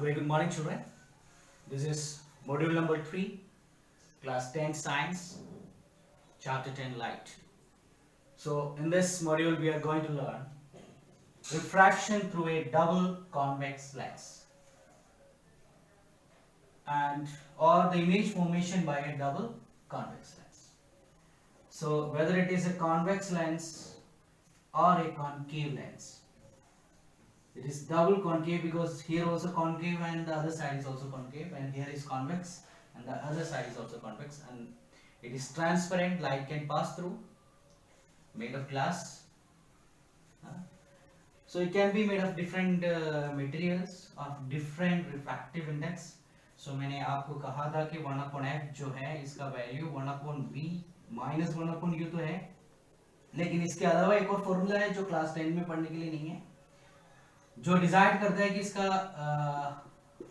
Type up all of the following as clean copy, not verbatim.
Very good morning, children. This is module number 3, class 10 science, chapter 10 light. So, in this module, we are going to learn refraction through a double convex lens and or the image formation by a double convex lens. So, whether it is a convex lens or a concave lens, it is double concave because here also concave and the other side is also concave, and here is convex and the other side is also convex, and it is transparent, light can pass through, made of glass. So it can be made of different materials of different refractive index. So मैंने आपको कहा था कि 1/f जो है इसका value 1/b minus 1/u तो है, लेकिन इसके अलावा एक और फॉर्मूला है जो क्लास 10 में पढ़ने के लिए नहीं है, जो डिसाइड करता है कि इसका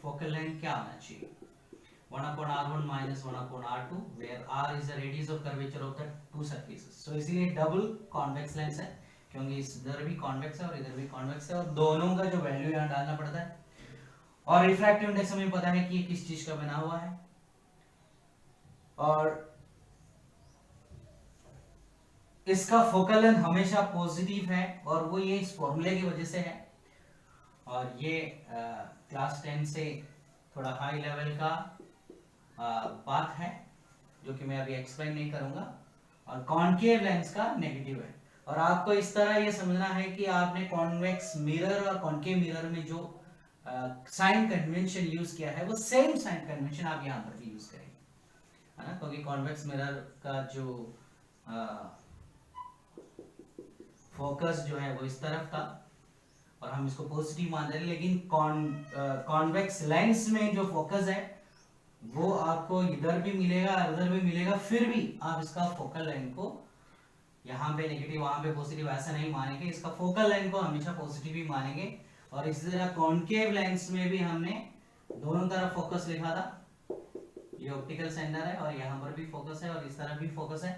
फोकल लेंथ क्या आना चाहिए. 1/r1 minus 1/r2 where r is the radius of curvature of the two surfaces. So इसीलिए डबल कॉन्वेक्स लेंस है क्योंकि इधर भी कॉन्वेक्स है और इधर भी कॉन्वेक्स है और दोनों का जो वैल्यू यहाँ डालना पड़ता है. और रिफ्रैक्टिव इंडेक्स हमें पता है कि ये किस चीज का बना हुआ है, और इसका फोकल लेंथ हमेशा पॉजिटिव है और वो ये इस फॉर्मूले की वजह से है. और ये क्लास 10 से थोड़ा हाई लेवल का बात है जो कि मैं अभी एक्सप्लेन नहीं करूंगा. और कॉन्केव लेंस का नेगेटिव है, और आपको इस तरह ये समझना है कि आपने कॉन्वेक्स मिरर और कॉन्केव मिरर में जो साइन कन्वेंशन यूज किया है वो सेम साइन कन्वेंशन आप यहाँ पर भी यूज करेंगे, है ना, क्योंकि कॉन्वेक्स मिरर का जो फोकस जो है वो इस तरफ था और हम इसको पॉजिटिव मान रहे हैं, लेकिन कॉन्वेक्स लेंस में जो फोकस है वो आपको इधर भी मिलेगा उधर भी मिलेगा, फिर भी आप इसका फोकल लेंथ को यहाँ पे नेगेटिव वहां पे पॉजिटिव ऐसा नहीं मानेंगे, इसका फोकल लेंथ को हमेशा पॉजिटिव ही मानेंगे. और इसी तरह कॉन्केव लेंस में भी हमने दोनों तरफ फोकस लिखा था, ये ऑप्टिकल सेंटर है और यहाँ पर भी फोकस है और इस तरफ भी फोकस है,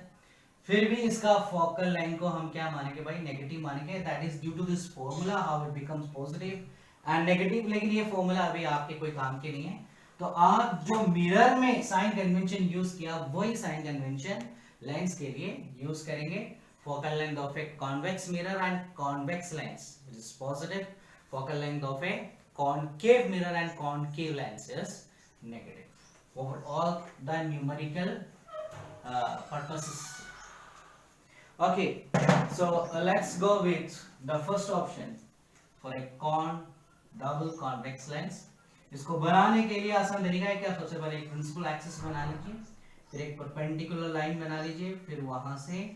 फिर भी इसका फोकल लेंथ को हम क्या मानेंगे भाई, नेगेटिव मानेंगे. That is due to this formula how it becomes positive and negative. लेकिन ये फॉर्मूला अभी आपके कोई काम के नहीं है, तो आप जो मिरर में साइन कन्वेंशन यूज किया वही साइन कन्वेंशन लेंस के लिए यूज करेंगे. Focal length of a convex mirror and convex lens is positive, focal length of A concave mirror and concave lens is negative for all the numerical purposes. Okay, so let's go with the first option for a double convex lens. इसको बनाने के लिए आसान तरीका है कि आप सबसे पहले एक प्रिंसिपल एक्सिस बना लीजिए, फिर एक परपेंडिकुलर लाइन बना लीजिए, फिर वहां से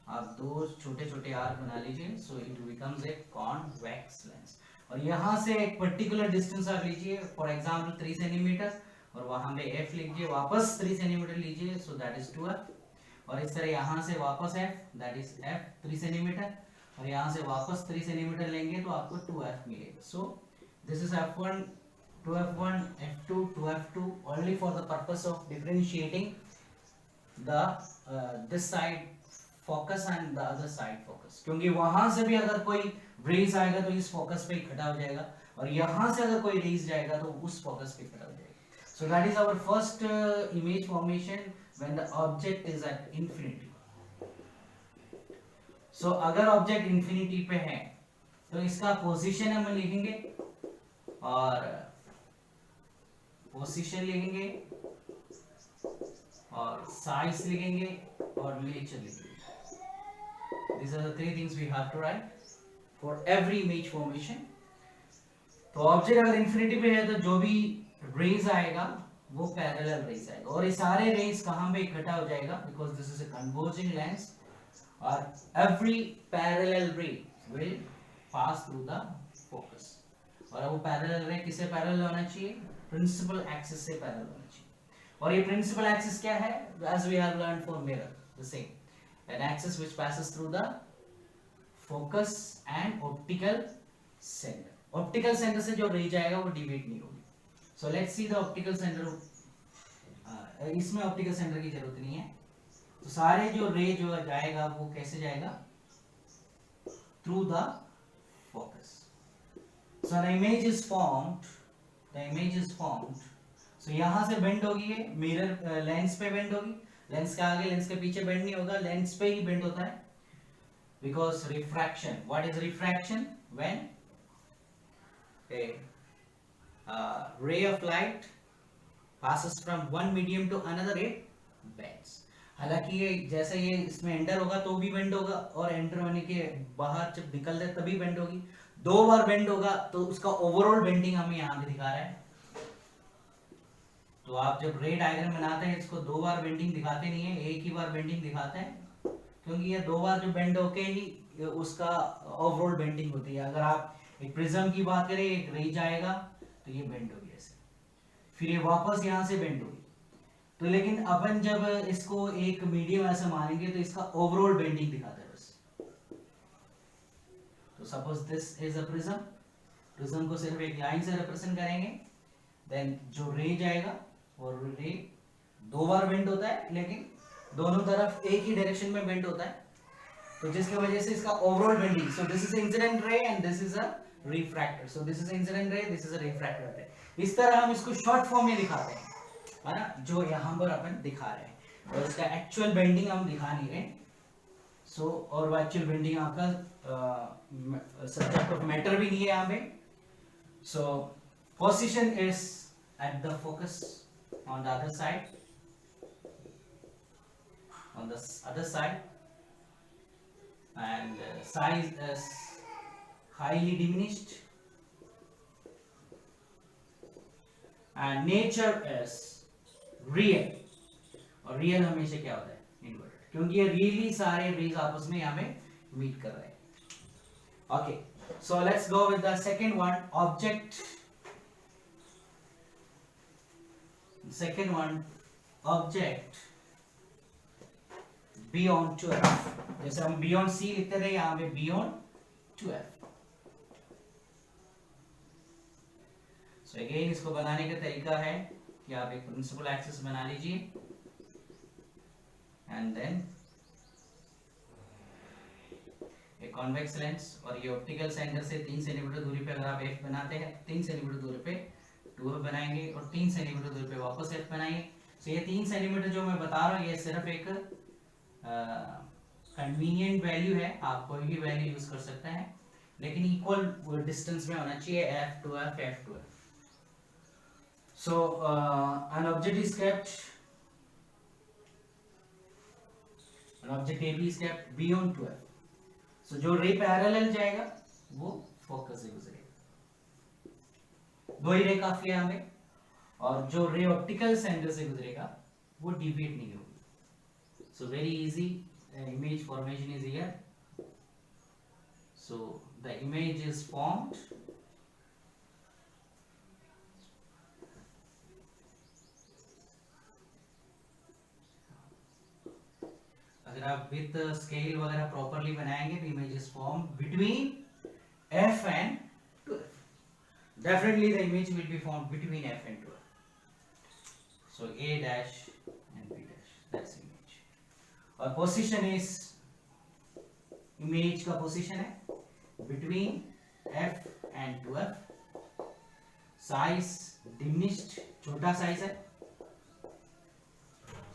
आप दो छोटे छोटे आर्क बना लीजिए. So it becomes a convex lens. और यहाँ से एक पर्टिकुलर डिस्टेंस आप लीजिए, फॉर एग्जांपल 3 सेंटीमीटर, और वहां पे f लीजिए, वापस 3 सेंटीमीटर लीजिए, सो दैट इज 2f. और इस तरह यहाँ से वापस f, that is f 3 centimetre, और यहाँ से वापस 3 सेंटीमीटर लेंगे तो आपको 2f मिलेगा. सो this is f1, 2f1, f2, 2f2 only for the purpose of differentiating the this side focus and the other side focus. क्योंकि वहां से भी अगर कोई रेज आएगा तो इस फोकस पे इकट्ठा हो जाएगा, और यहां से अगर कोई रेज जाएगा तो उस फोकस पे इकट्ठा हो जाएगा. So that is our first image formation when the object is at infinity. So अगर ऑब्जेक्ट इंफिनिटी पे है तो इसका पोजीशन हम लिखेंगे, और पोजीशन लिखेंगे और साइज लिखेंगे और नेचर लिखेंगे. These are the three things we have to write for every image formation. तो ऑब्जेक्ट अगर इंफिनिटी पे है तो जो भी रेज आएगा वो पैरेलल रेज आएगा, और ये सारे रेज कहां पे इकट्ठा हो जाएगा, because this is a converging lens, और every parallel ray will pass through the focus. और वो पैरेलल रे किससे पैरेलल होना चाहिए, प्रिंसिपल एक्सिस से पैरेलल होना चाहिए. और ये प्रिंसिपल एक्सिस क्या है, as we have learned for mirror, the same, an axis which passes through the focus and optical center. Optical center से जो रे जाएगा वो डिविएट नहीं होगी. So let's see the optical center. इसमें ऑप्टिकल सेंटर की जरूरत नहीं है, तो सारे जो रे जो जाएगा वो कैसे जाएगा, through the focus. So an image is formed, the image is formed, so यहाँ से बेंड होगी ये मिरर लेंस पे बेंड होगी, लेंस के आगे लेंस के पीछे बेंड नहीं होगा, लेंस पे ही बेंड होता है because refraction. What is refraction? When a ray of light passes from one medium to another, it bends. हालांकि ये जैसे ये इसमें एंटर होगा तो भी बेंड होगा, और एंटर होने के बाहर जब निकल जाए तभी बेंड होगी, दो बार बेंड होगा, तो उसका ओवरऑल बेंडिंग हमें यहाँ पे दिखा रहा है। तो आप जब रे डायग्राम बनाते हैं इसको दो बार बेंडिंग दिखाते नहीं है, एक ही बार बेंडिंग दिखाते हैं, क्योंकि ये दो बार जो बेंड होके ही उसका ओवरऑल बेंडिंग होती है। अगर आप एक प्रिज्म की बात करें, एक रे जाएगा तो ये बेंड होगी ऐसे, फिर ये वापस यहाँ से बेंड होगी। तो लेकिन अपन जब इसको एक मीडियम ऐसे मानेंगे तो इसका ओवरऑल बेंडिंग दिखाता है बस। तो suppose this is a prism, prism को सिर्फ एक लाइन से रिप्रेजेंट करेंगे, देन जो रे जाएगा और रे दो बार बेंड होता है, लेकिन दोनों तरफ एक ही डायरेक्शन में बेंड होता है, तो जिसकी वजह से इसका overall bending, so this is incident ray and this is a refractor, so this is incident ray, this is a refractor रे। इस तरह हम इसको शॉर्ट फॉर्म में दिखाते हैं, है ना, जो यहाँ पर अपन दिखा रहे हैं, और इसका एक्चुअल बेंडिंग हम दिखा नहीं रहे। सो और एक्चुअल बेंडिंग आपका सब्जेक्ट ऑफ मैटर भी नहीं है यहाँ पे। सो position is at the focus on the other side, on the other side, and size is highly diminished, and nature is real, और real हमेशा क्या होता है, inverted, क्योंकि ये really सारे rays आपस में यहाँ पे meet कर रहे हैं। Okay, so let's go with the second one, object beyond 12, जैसे हम beyond C लिखते थे, यहाँ पे beyond 12। So again इसको बनाने का तरीका है कि आप एक प्रिंसिपल एक्सिस बना लीजिए, एंड देन एक कॉन्वेक्स लेंस, और ये ऑप्टिकल सेंटर से 3 सेंटीमीटर दूरी पे अगर आप F बनाते हैं, 3 सेंटीमीटर दूरी पे 2F बनाएंगे, और 3 सेंटीमीटर दूरी पे वापस F बनाएंगे। तो ये 3 सेंटीमीटर जो मैं बता रहा हूँ ये सिर्फ एक कन्वीनियंट वैल्यू है, आप कोई भी वैल्यू यूज कर सकते हैं, लेकिन इक्वल डिस्टेंस में होना चाहिए F to F, F to F। So an object is kept, an object AB is kept beyond 12। So जो रे पैरेलल जाएगा वो फोकस से गुजरेगा, दो ही रे काफी है हमें, और जो रे ऑप्टिकल सेंटर से गुजरेगा वो डिविएट नहीं होगी। So very easy image formation is here। So the image is formed अगर आप विद स्केल वगैरह प्रॉपर्ली बनाएंगे तो image is form between F and 12। Definitely the image will be formed between F and 12। So A dash and B dash, that's image। और position is, image का position है between F and 12। size diminished, छोटा size है,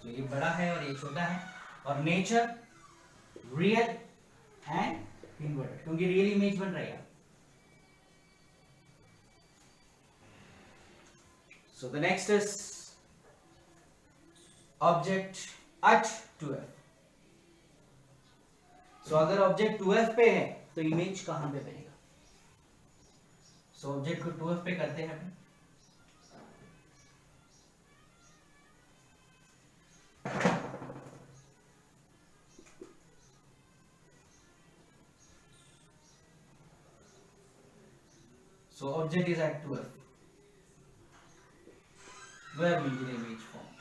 so ये बड़ा है और ये छोटा है, और नेचर रियल एंड इन्वर्टेड, क्योंकि रियल इमेज बन रही है। So the next is object at 2F। सो अगर ऑब्जेक्ट 2F पे है तो इमेज कहां पे बनेगा? सो ऑब्जेक्ट को 2F पे करते हैं हम, so object is at 2F, where will be the image formed?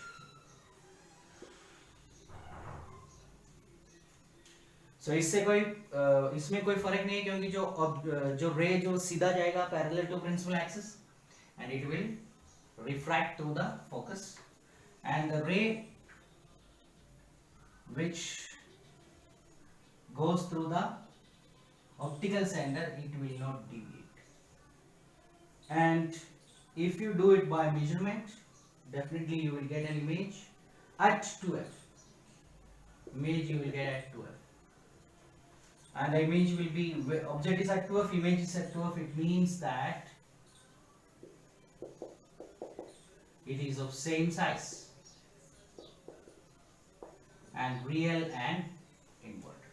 So इससे कोई इसमें कोई फर्क नहीं है, क्योंकि जो रे जो सीधा जाएगा parallel to principal axis and it will refract through the focus, and the ray which goes through the optical center, it will not deviate, and if you do it by measurement, definitely you will get an image at 2f. Image you will get at 2f, and the image will be, object is at 2f, image is at 2f. It means that it is of same size and real and invert.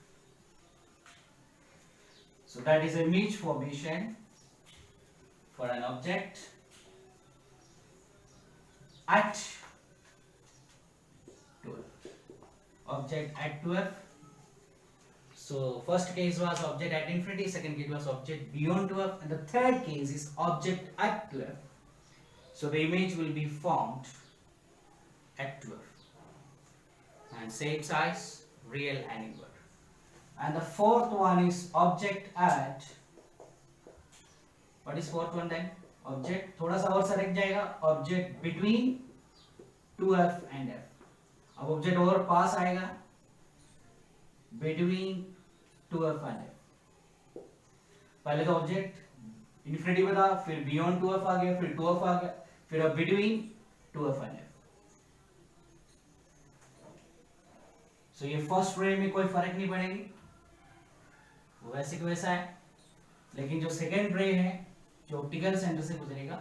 So that is image formation for an object at 2f. Object at 2f. So first case was object at infinity, second case was object beyond 2f, and the third case is object at 2f. So the image will be formed at 2f and same size, real and invert. And the fourth one is object at, what is fourth one then? Object थोड़ा सा और सरक जाएगा, object between 2f and f. अब object और पास आएगा between 2f and f. पहले तो object infinity पे था, फिर beyond 2f आ गया, फिर 2f आ गया, फिर अब between 2f and f. So ये first ray में कोई फर्क नहीं पड़ेगी, वो वैसे कि वैसा है, लेकिन जो सेकेंड रे है जो ऑप्टिकल सेंटर से गुजरेगा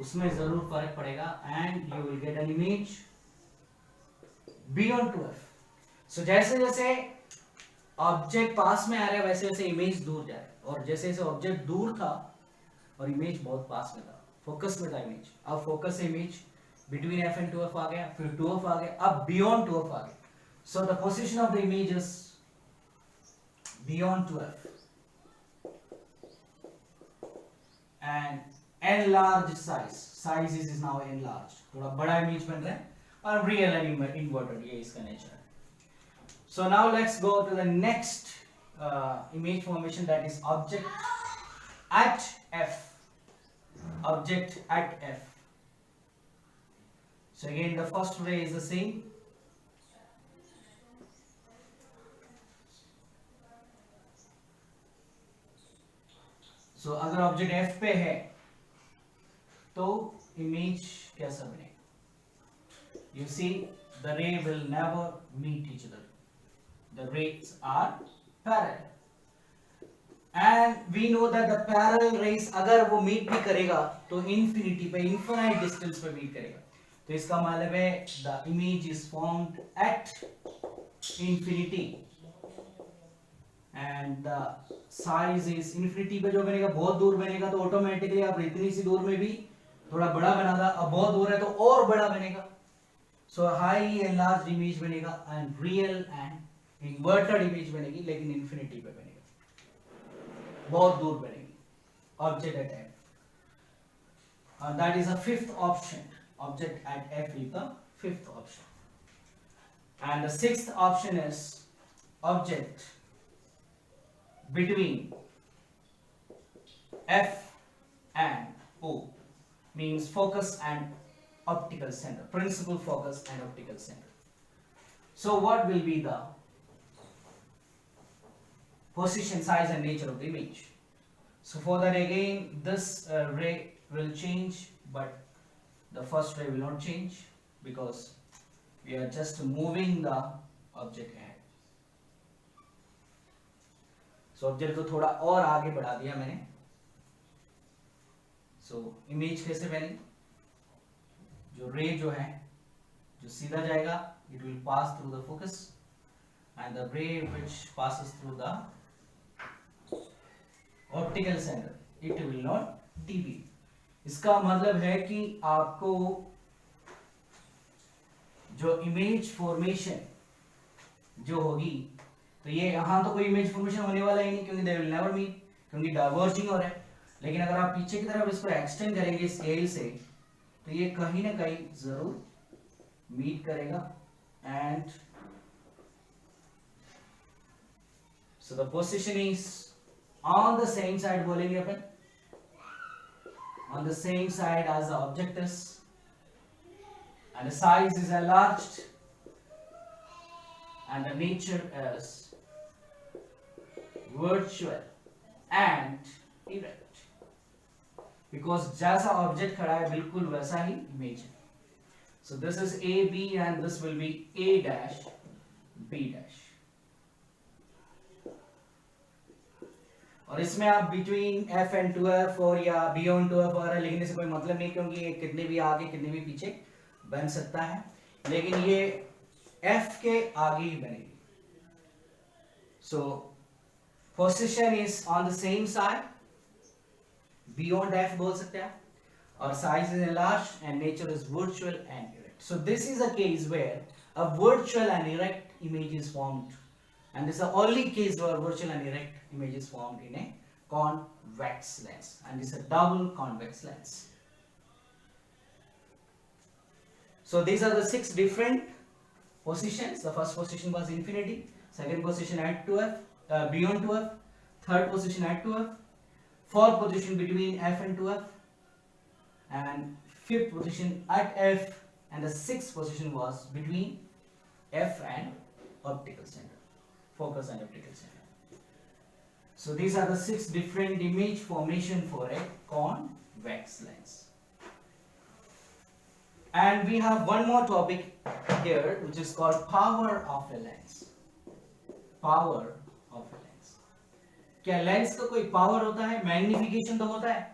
उसमें जरूर फर्क पड़ेगा, and you will get an image beyond 2f. सो जैसे जैसे ऑब्जेक्ट पास में आ रहा है वैसे वैसे इमेज दूर जा रहा है, और जैसे जैसे ऑब्जेक्ट दूर था और इमेज बहुत पास में था, फोकस में था इमेज, अब फोकस से image between f and 2f आ गया, फिर 2f आ गया, अब बियॉन्ड 2f आ गया. So the position of the image is beyond 2f and enlarged size is now enlarged, थोड़ा बड़ा इमेज बन रहा है, और real and inverted, ये इसका नेचर है. So now let's go to the next image formation, that is object at f. Object at f. So again the first ray is the same. So अगर object f पे है तो image कैसा बनेगा? You see the ray will never meet each other. The rays are parallel, and we know that the parallel rays अगर वो meet भी करेगा तो infinity पे, infinite distance पे meet करेगा. तो इसका मतलब है the image is formed at infinity and the size is infinity पे जो बनेगा बहुत दूर बनेगा, तो ऑटोमेटिकली आप इतनी सी दूर में भी थोड़ा बड़ा बना था, अब बहुत दूर है तो और बड़ा बनेगा. सो हाईली एनलार्ज्ड इमेज बनेगा and real and inverted image बनेगी, लेकिन इन्फिनिटी पे बनेगा, बहुत दूर बनेगी. Object at f, and that is a fifth option. Object at f is the fifth option, and the sixth option is object between f and o, means focus and optical center, principal focus and optical center. So what will be the position, size and nature of the image? So for that again this ray will change, but the first ray will not change because we are just moving the object ahead. So object को थोड़ा और आगे बढ़ा दिया मैंने. So image कैसे बनी? जो रे जो है जो सीधा जाएगा, it will pass through the focus, and the रे which passes through the optical centre, it will not deviate. इसका मतलब है कि आपको जो इमेज फॉर्मेशन जो होगी, तो ये यहाँ तो कोई इमेज फॉर्मेशन होने वाला ही नहीं क्योंकि दे विल नेवर मीट, क्योंकि डाइवर्जिंग हो रहा है. लेकिन अगर आप पीछे की तरफ इसको एक्सटेंड करेंगे स्केल से, तो ये कहीं ना कहीं जरूर मीट करेगा. And so the position is on the same side, बोलेंगे अपन on the same side as the object is, and the size is enlarged, and the nature is virtual and erect. Because जैसा object खड़ा है बिल्कुल वैसा ही image है. So this is A B and this will be A dash B dash. और इसमें आप बिटवीन एफ एंड 2f और या बियॉन्ड 2f वगैरह लिखने से कोई मतलब नहीं, क्योंकि ये कितने भी आगे कितने भी पीछे बन सकता है, लेकिन ये f के आगे ही बनेगी. सो position is on the same side, beyond f बोल सकते हैं, और size is enlarged and nature is virtual and erect. So this is a case where a virtual and erect image is formed, and this is the only case where virtual and erect image is formed in a convex lens, and this is a double convex lens. So these are the 6 different positions. The first position was infinity, second position at 2f, beyond 2f, third position at 2f, fourth position between f and 2f, and fifth position at f, and the sixth position was between f and optical center, focus and optical center. So these are the 6 different image formation for a convex lens. And we have one more topic here, which is called power of a lens. Power of a lens. क्या lens का कोई power होता है? Magnification तो होता है.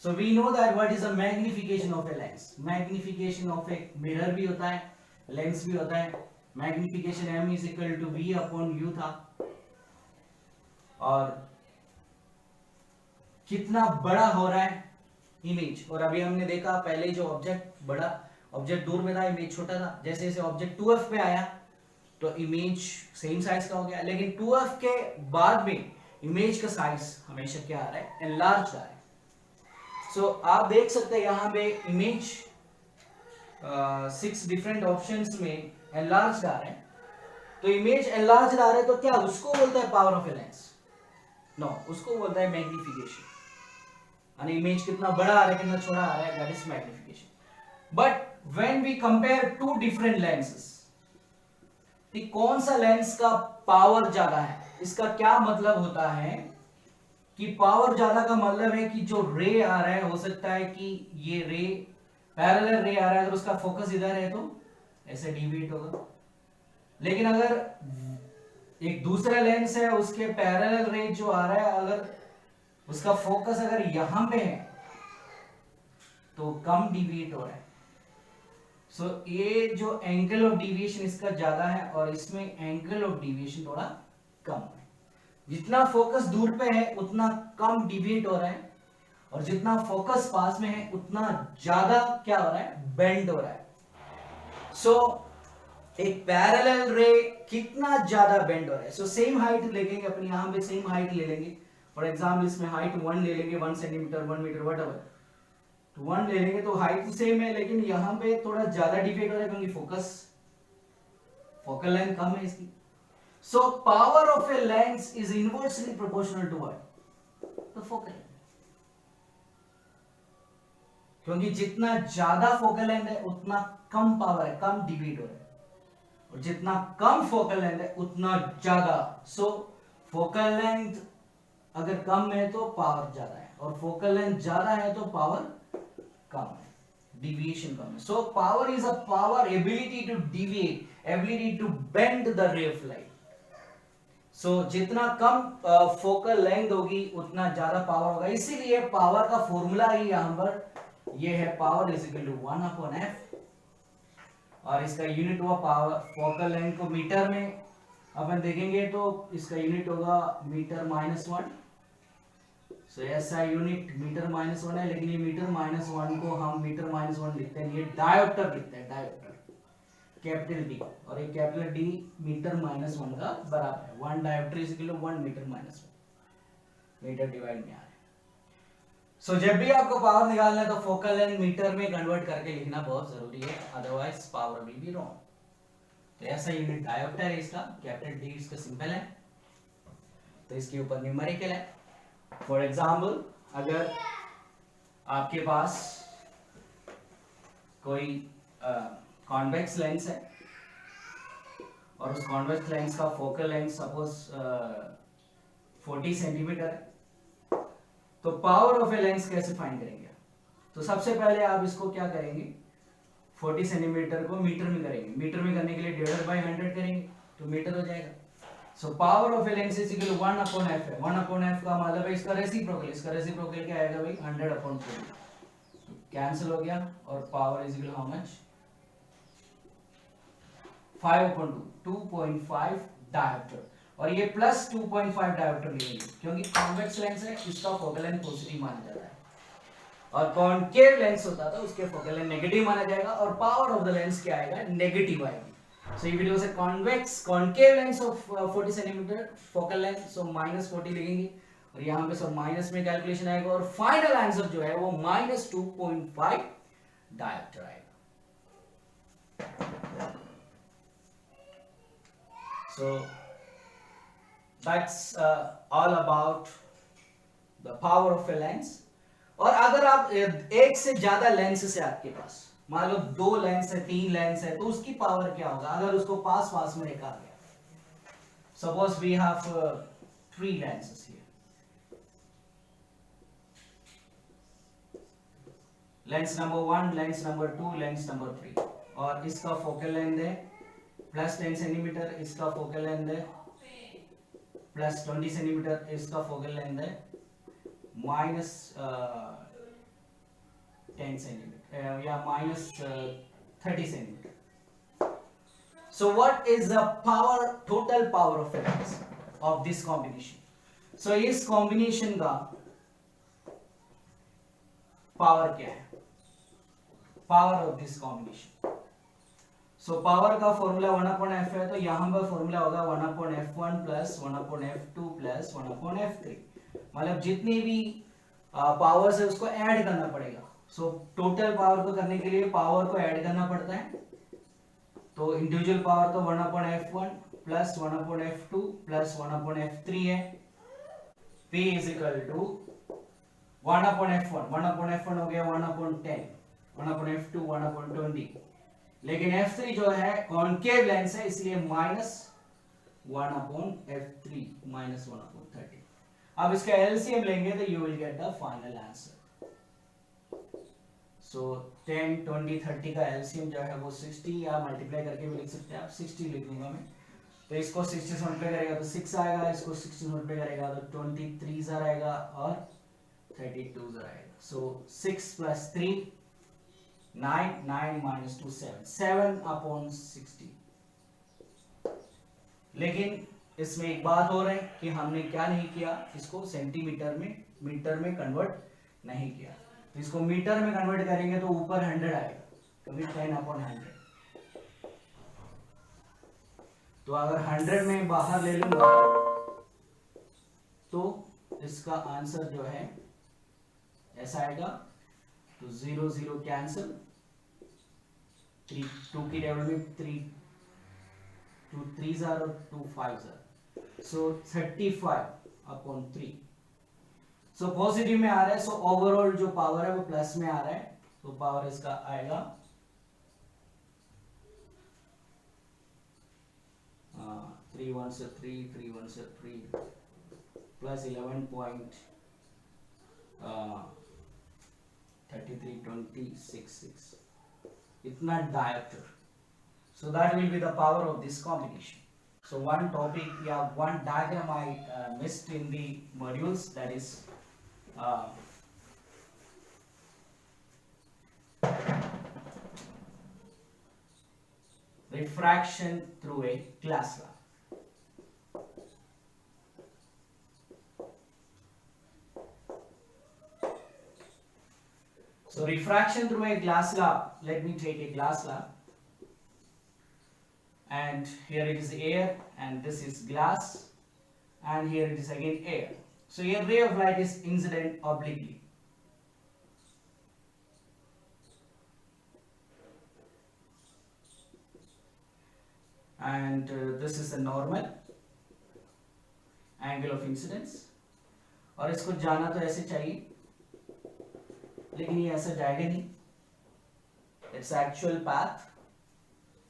So we know that what is a magnification of a lens. Magnification of a mirror भी होता है, लेंस भी होता है. Magnification m is equal to v upon u था. और कितना बड़ा हो रहा है इमेज. और अभी हमने देखा पहले जो ऑब्जेक्ट बड़ा, ऑब्जेक्ट दूर में था, इमेज छोटा था. जैसे जैसे ऑब्जेक्ट 2f पे आया तो इमेज सेम साइज का हो गया, लेकिन 2f के बाद में इमेज का साइज हमेशा क्या आ रहा है? एनलार्ज आ रहा है. सो आप देख सकते हैं यहाँ पे इमेज 6 डिफरेंट ऑप्शंस में एनलार्ज आ रहे हैं. तो इमेज एनलार्ज आ रहे हैं तो क्या उसको बोलता है power of a lens? No, उसको बोलता है मैग्निफिकेशन. यानी इमेज कितना बड़ा आ रहा है कितना छोटा आ रहा है, that is magnification. But when we compare 2 different lenses, कौन सा लेंस का पावर ज्यादा है, इसका क्या मतलब होता है कि पावर ज्यादा का मतलब है कि जो रे आ रहा है, हो सकता है कि ये रे पैरेलल रे आ रहा है, अगर उसका फोकस इधर है तो ऐसे डिविएट होगा. लेकिन अगर एक दूसरा लेंस है, उसके पैरेलल रे जो आ रहा है, अगर उसका फोकस अगर यहां पे है तो कम डिविएट हो रहा है. सो ये जो एंगल ऑफ डिविएशन इसका ज्यादा है और इसमें एंगल ऑफ डिविएशन थोड़ा कम है. जितना फोकस दूर पे है उतना कम डिविएट हो रहा है, और जितना फोकस पास में है उतना ज्यादा क्या हो रहा है? बेंड हो रहा है. सो एक पैरेलल रे कितना ज्यादा बेंड हो रहा है. सो सेम हाइट लेंगे, अपने यहां पे सेम हाइट ले लेंगे. फॉर एग्जांपल इसमें हाइट 1 ले लेंगे, 1 सेंटीमीटर 1 मीटर व्हाटएवर, तो 1 ले लेंगे तो हाइट तो सेम है, लेकिन यहां पे थोड़ा ज्यादा डिविएट हो रहा है क्योंकि फोकल लेंथ कम है इसकी. So power of a lens is inversely proportional to what? The focal length. क्योंकि जितना ज्यादा फोकल लेंथ है उतना कम पावर है, कम डिविएट हो रहा है, और जितना कम फोकल लेंथ है उतना ज्यादा. सो फोकल लेंथ अगर कम है तो पावर ज्यादा है, और फोकल लेंथ ज्यादा है तो पावर कम है, डिविएशन कम है. So power is a power, ability to deviate, ability to bend the ray of light. So जितना कम फोकल लेंथ होगी उतना ज्यादा पावर होगा. इसीलिए पावर का फॉर्मूला ही यहां पर ये है, power is equal to 1 upon F, और इसका यूनिट हुआ पावर. फोकल लेंथ को मीटर में अपन देखेंगे तो इसका यूनिट होगा मीटर -1. सो ऐसा यूनिट मीटर -1 है, लेकिन ये मीटर -1 को हम मीटर -1 लिखते हैं, ये डायोप्टर लिखते हैं, डायोप्टर कैपिटल डी, और ये कैपिटल डी मीटर -1 का बराबर है. 1 dioptre is equal to 1 metre -1, metre divide में आ रहा है. सो जब भी आपको पावर निकालना है तो फोकल लेंथ मीटर में कन्वर्ट करके लिखना बहुत जरूरी है, otherwise power will be wrong. तो ऐसा यूनिट डायोप्टर है इसका, कैपिटल डी इसका सिंबल है, तो इसके ऊपर न्यूमेरिकल है. फॉर एग्जांपल अगर आपके पास कोई कॉन्वेक्स लेंस है और उस कॉन्वेक्स लेंस का फोकल लेंथ सपोज 40 सेंटीमीटर है, तो पावर ऑफ ए लेंस कैसे फाइंड करेंगे? तो सबसे पहले आप इसको क्या करेंगे, 40 सेंटीमीटर को मीटर में करेंगे, मीटर में करने के लिए डिवाइड बाय 100 करेंगे तो मीटर हो जाएगा। So power of a lens is equal to 1 upon f है। 1 अपॉन f का मतलब है इसका रेसिप्रोकल, इसका रेसिप्रोकल क्या आएगा भाई 100 अपॉन 40, तो कैंसिल हो गया और power is equal how much 5 upon 2 2.5 dioptre, और ये प्लस 2.5 डायोप्टर लेंगे क्योंकि कॉन्वेक्स लेंस है, इसका फोकल लेंथ पॉजिटिव माना जाता है, और कॉनकेव लेंस होता था उसके फोकल लेंथ नेगेटिव माना जाएगा, और पावर ऑफ द लेंस क्या आएगा नेगेटिव आएगी। So if it was a convex concave lens of 40 centimeter focal length, so minus 40 लिखेंगे और यहाँ पे सब माइनस में कैलकुलेशन आएगा और फाइनल आंसर जो है वो माइनस 2.5 डायोप्टर आएगा। So that's all about the power of a lens। और अगर आप एक से ज्यादा लेंस से आपके पास मान लो 2 लेंस है 3 लेंस है तो उसकी पावर क्या होगा अगर उसको पास पास में रखा गया। Suppose we have 3 lenses here, lens number 1, lens number 2, lens number 3, और इसका फोकल लेंथ है प्लस 10 सेंटीमीटर, इसका फोकल लेंथ है प्लस 20 सेंटीमीटर, इसका फोकल लेंथ है माइनस 10 सेंटीमीटर या minus 30 centimetre. So what is the power, total power of a lens of this combination? So इस combination का power क्या है? Power of this combination. So power का formula 1 upon f है, तो यहाँ पर formula होगा 1 upon f1 plus 1 upon f2 plus 1 upon f3, मतलब जितनी भी पावर्स है उसको ऐड करना पड़ेगा। सो टोटल पावर को करने के लिए पावर को ऐड करना पड़ता है, तो इंडिविजुअल पावर तो 1 upon f1 plus 1 upon f2 plus 1 upon f3 है। P is equal to 1 upon f1, 1 upon f1 हो गया 1 अपॉन 10, 1 अपॉन f2 1 अपॉन 20, लेकिन f3 जो है कॉनकेव लेंस है इसलिए minus 1 upon f3 minus 1 upon 30। अब इसका एलसीएम लेंगे तो you will get the final answer. सो 10 20 30 का एलसीएम जो है वो 60, या मल्टीप्लाई करके भी लिख सकते हैं आप, 60 लिख दूंगा मैं, तो इसको 60 से मल्टीप्लाई करेगा तो 6 आएगा, इसको 60 से मल्टीप्लाई करेगा तो 23 ज़र आएगा और 32 ज़र आएगा। सो 6 प्लस 3 9, 9 माइनस 2 7, 7 अपॉन 60। लेकिन इसमें एक बात हो रहा है कि हमने क्या नहीं किया, इसको सेंटीमीटर में मीटर में कन्वर्ट नहीं किया, तो इसको मीटर में कन्वर्ट करेंगे तो ऊपर 100 आएगा क्योंकि 10 अपॉन 100, तो अगर 100 में बाहर ले लूंगा तो इसका आंसर जो है ऐसा आएगा, तो 0 0 कैंसिल, 2 की टेबल में 3 2 3 ज़र और 2 5 ज़र, सो 35 अपॉन 3। सो पॉजिटिव में आ रहा है, सो ओवरऑल जो पावर है वो प्लस में आ रहा है, तो पावर इसका आएगा 3 1 से 3 3 1 से 3 प्लस 11.3326 इतना dioptre. So that will be the power of this combination. So one topic, yeah, one diagram I missed in the modules, that is refraction through a glass slab. So refraction through a glass slab, let me take a glass slab, and here it is air and this is glass, and here it is again air. So a ray of light is incident obliquely, and this is the normal angle of incidence, और इसको जाना तो ऐसे चाहिए लेकिन ये ऐसा जाएगा नहीं, its actual path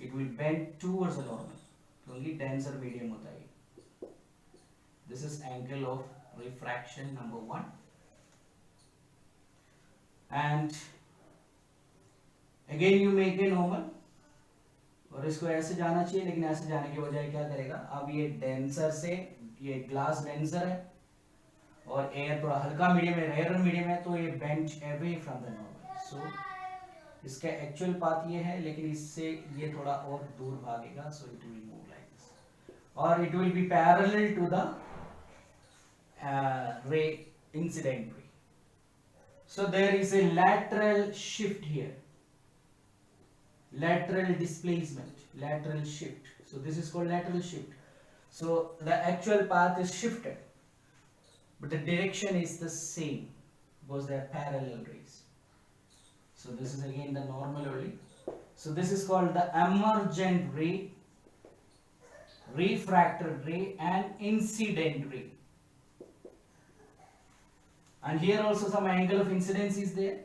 it will bend towards the normal क्योंकि denser medium होता है। This is angle of refraction number 1, and again you make a normal, और इसको ऐसे जाना चाहिए, लेकिन ऐसे जाने के बजाय क्या करेगा, अब ये डेंसर से, ये ग्लास डेंसर है और एयर थोड़ा हल्का मीडियम है, रेयर मीडियम है, तो ये bends away from the normal. So इसका एक्चुअल पाथ ये है, लेकिन इससे ये थोड़ा और दूर भागेगा, so it will move like this, और it will be parallel to the ray incident ray. So there is a lateral shift here, lateral displacement, lateral shift. So this is called lateral shift. So the actual path is shifted, but the direction is the same because they are parallel rays. So this is again the normal only. So this is called the emergent ray, refracted ray and incident ray. And here also some angle of incidence is there,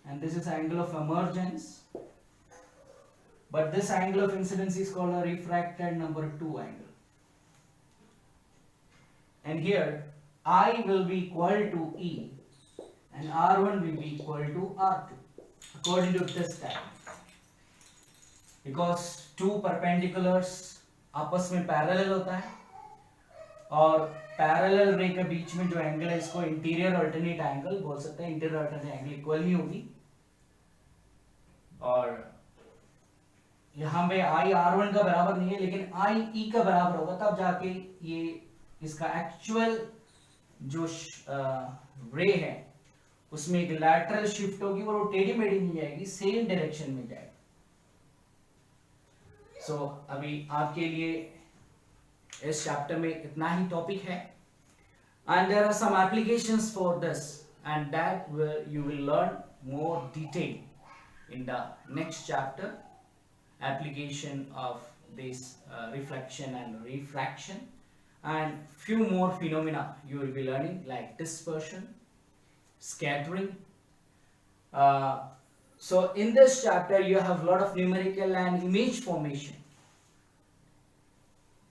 and this is angle of emergence, but this angle of incidence is called a refracted number 2 angle. And here I will be equal to E and R1 will be equal to R2 according to this diagram, because two perpendiculars आपस में parallel होता है, और parallel रे के बीच में जो angle है इसको इंटीरियर अल्टरनेट एंगल बोल सकते हैं। इंटीरियर अल्टरनेट एंगल इक्वल नहीं होगी, और यहाँ पे आई R1 का बराबर नहीं है, लेकिन आई E का बराबर होगा, तब जाके ये इसका एक्चुअल जो रे है उसमें एक लैटरल शिफ्ट होगी, वो टेढ़ी मेढ़ी नहीं जाएगी, सेम डायरेक्शन में जाएगी। सो अभी आपके लिए इस चैप्टर में इतना ही टॉपिक है, and there are some applications for this, and that you will learn more detail in the next chapter, application of this reflection and refraction, and few more phenomena you will be learning like dispersion, scattering. So in this chapter you have a lot of numerical and image formation,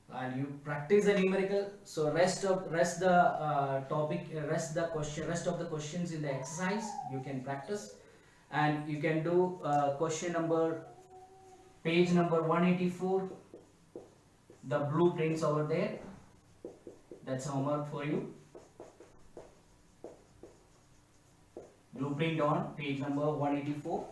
and you practice the numerical. So rest of the questions in the exercise you can practice, and you can do question number, page number 184, the blueprints over there. That's homework for you. Blueprint on page number 184.